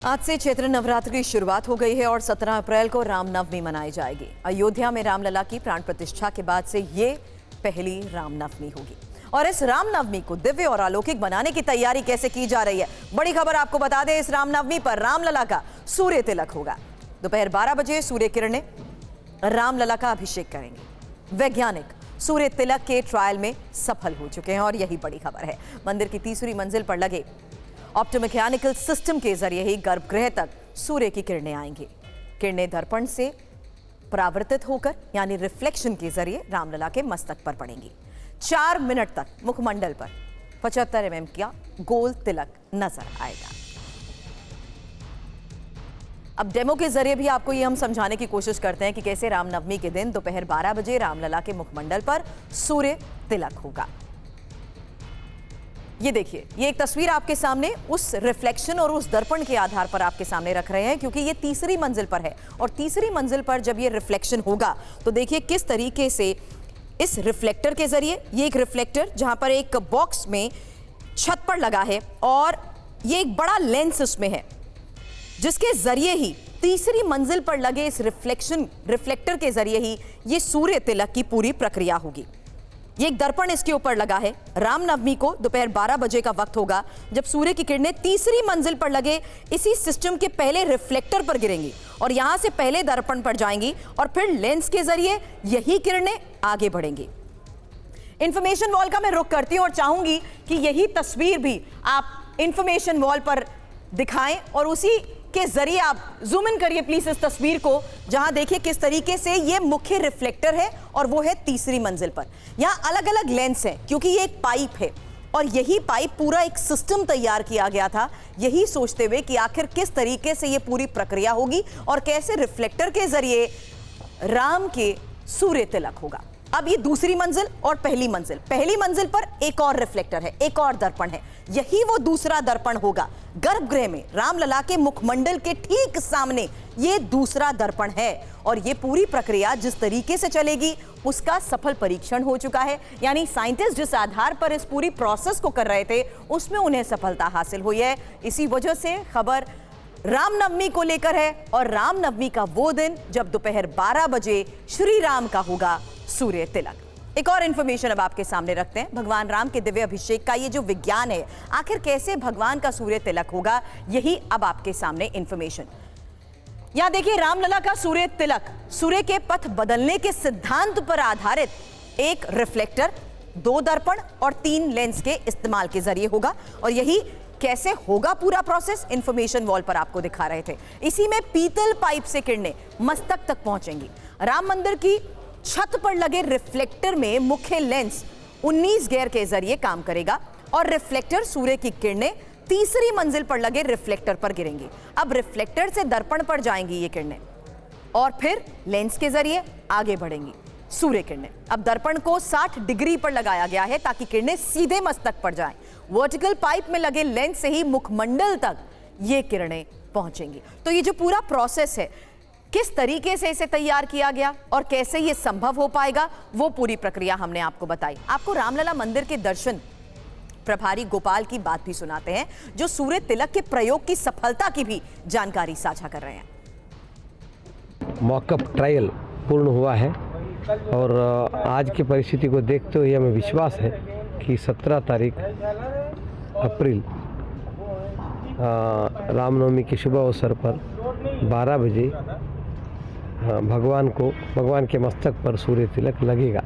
आज से चैत्र नवरात्र की शुरुआत हो गई है और 17 अप्रैल को रामनवमी मनाई जाएगी। अयोध्या में रामलला की प्राण प्रतिष्ठा के बाद से ये पहली रामनवमी होगी और इस रामनवमी को दिव्य और अलौकिक बनाने की तैयारी कैसे की जा रही है, बड़ी खबर आपको बता दें। इस रामनवमी पर रामलला का सूर्य तिलक होगा। दोपहर 12 बजे सूर्य किरणें रामलला का अभिषेक करेंगे। वैज्ञानिक सूर्य तिलक के ट्रायल में सफल हो चुके हैं और यही बड़ी खबर है। मंदिर की तीसरी मंजिल पर लगे ऑप्टोमैकेनिकल सिस्टम के जरिए ही गर्भगृह तक सूर्य की किरणें आएंगी। किरणें दर्पण से परावर्तित होकर यानी रिफ्लेक्शन के जरिए रामलला के मस्तक पर पड़ेंगी। 4 मिनट तक मुखमंडल पर 75 mm का गोल तिलक नजर आएगा। अब डेमो के जरिए भी आपको ये हम समझाने की कोशिश करते हैं कि कैसे रामनवमी के दिन दोपहर 12 बजे रामलला के मुखमंडल पर सूर्य तिलक होगा। ये देखिए, ये एक तस्वीर आपके सामने उस रिफ्लेक्शन और उस दर्पण के आधार पर आपके सामने रख रहे हैं, क्योंकि ये तीसरी मंजिल पर है और तीसरी मंजिल पर जब ये रिफ्लेक्शन होगा तो देखिए किस तरीके से इस रिफ्लेक्टर के जरिए, ये एक रिफ्लेक्टर जहां पर एक बॉक्स में छत पर लगा है और ये एक बड़ा लेंस उसमें है, जिसके जरिए ही तीसरी मंजिल पर लगे इस रिफ्लेक्टर के जरिए ही ये सूर्य तिलक की पूरी प्रक्रिया होगी। ये एक दर्पण इसके ऊपर लगा है। रामनवमी को दोपहर 12 बजे का वक्त होगा जब सूर्य की किरणें तीसरी मंजिल पर लगे इसी सिस्टम के पहले रिफ्लेक्टर पर गिरेंगी और यहां से पहले दर्पण पर जाएंगी और फिर लेंस के जरिए यही किरणें आगे बढ़ेंगी। इंफॉर्मेशन वॉल का मैं रुख करती हूं और चाहूंगी कि यही तस्वीर भी आप इंफॉर्मेशन वॉल पर दिखाएं और उसी के जरिए आप जूम इन करिए प्लीज इस तस्वीर को, जहां देखिए किस तरीके से ये मुख्य रिफ्लेक्टर है और वो है तीसरी मंजिल पर। यहां अलग अलग लेंस हैं क्योंकि ये एक पाइप है और यही पाइप पूरा एक सिस्टम तैयार किया गया था, यही सोचते हुए कि आखिर किस तरीके से ये पूरी प्रक्रिया होगी और कैसे रिफ्लेक्टर के जरिए राम के सूर्य तिलक होगा। अब ये दूसरी मंजिल और पहली मंजिल पर एक और रिफ्लेक्टर है, एक और दर्पण है। यही वो दूसरा दर्पण होगा। गर्भगृह में रामलला के मुखमंडल के ठीक सामने ये दूसरा दर्पण है और ये पूरी प्रक्रिया जिस तरीके से चलेगी उसका सफल परीक्षण हो चुका है। यानी साइंटिस्ट जिस आधार पर इस पूरी प्रोसेस को कर रहे थे उसमें उन्हें सफलता हासिल हुई है। इसी वजह से खबर रामनवमी को लेकर है और रामनवमी का वो दिन जब दोपहर 12 बजे श्री राम का होगा सूर्य तिलक। एक और इंफॉर्मेशन अब आपके सामने रखते हैं। भगवान राम के दिव्य अभिषेक का ये जो विज्ञान है, आखिर कैसे भगवान का सूर्य तिलक होगा, यही अब आपके सामने इंफॉर्मेशन। यहां देखिए रामलला का सूर्य तिलक सूर्य के पथ बदलने के सिद्धांत पर आधारित एक रिफ्लेक्टर, 2 दर्पण और 3 लेंस के इस्तेमाल के जरिए होगा। और यही कैसे होगा पूरा प्रोसेस इंफॉर्मेशन वॉल पर आपको दिखा रहे थे। इसी में पीतल पाइप से किरणें मस्तक तक पहुंचेंगी। राम मंदिर की छत पर लगे रिफ्लेक्टर में मुख्य लेंस 19 गियर के जरिए काम करेगा और रिफ्लेक्टर सूर्य की किरणें तीसरी मंजिल पर लगे रिफ्लेक्टर पर गिरेंगी। अब रिफ्लेक्टर से दर्पण पर जाएंगी ये किरणें और फिर लेंस के जरिए आगे बढ़ेंगी सूर्य किरणें। अब दर्पण को 60 डिग्री पर लगाया गया है ताकि किरणें सीधे मस्तक पर जाएं। वर्टिकल पाइप में लगे लेंस से ही मुखमंडल तक ये किरणें पहुंचेंगी। तो ये जो पूरा प्रोसेस है, किस तरीके से इसे तैयार किया गया और कैसे ये संभव हो पाएगा, वो पूरी प्रक्रिया हमने आपको बताई। आपको रामलला मंदिर के दर्शन प्रभारी गोपाल की बात भी सुनाते हैं, जो सूर्य तिलक के प्रयोग की सफलता की भी जानकारी साझा कर रहे हैं। मॉकअप ट्रायल पूर्ण हुआ है और आज की परिस्थिति को देखते हुए हमें विश्वास है कि 17 तारीख अप्रैल रामनवमी के शुभ अवसर पर 12 बजे भगवान के मस्तक पर सूर्य तिलक लगेगा।